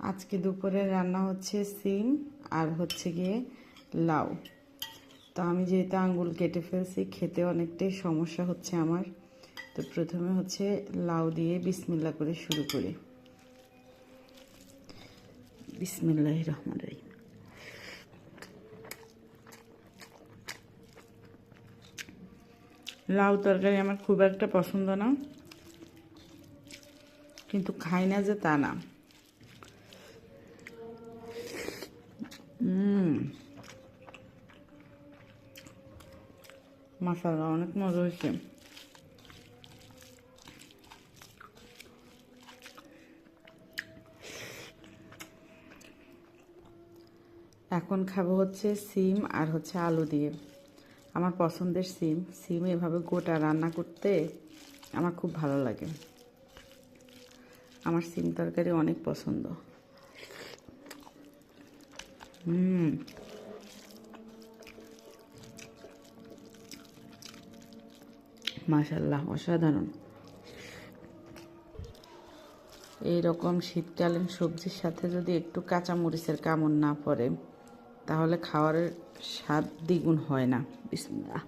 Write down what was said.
আজকে দুপুরে রান্না হচ্ছে সিম আর হচ্ছে গিয়ে লাউ। তো আমি যেহেতু আঙ্গুল কেটে ফেলছি, খেতে অনেকটাই সমস্যা হচ্ছে আমার। তো প্রথমে হচ্ছে লাউ দিয়ে বিসমিল্লাহ করে শুরু করি। বিসমিল্লাহির রহমানির রহিম। লাউ তরকারি আমার খুব একটা পছন্দ না, কিন্তু খাই না যে তা না। মাশাআল্লাহ, অনেক মজা হয়েছে। এখন খাবো হচ্ছে সিম আর হচ্ছে আলু দিয়ে। আমার পছন্দের সিম। সিম এভাবে গোটা রান্না করতে আমার খুব ভালো লাগে। আমার সিম তরকারি অনেক পছন্দ। মাশাআল্লাহ, অসাধারণ। এইরকম শীতকালীন সবজির সাথে যদি একটু কাঁচামরিচের কামড় না পড়ে, তাহলে খাওয়ার স্বাদ দ্বিগুণ হয় না। বিসমিল্লাহ।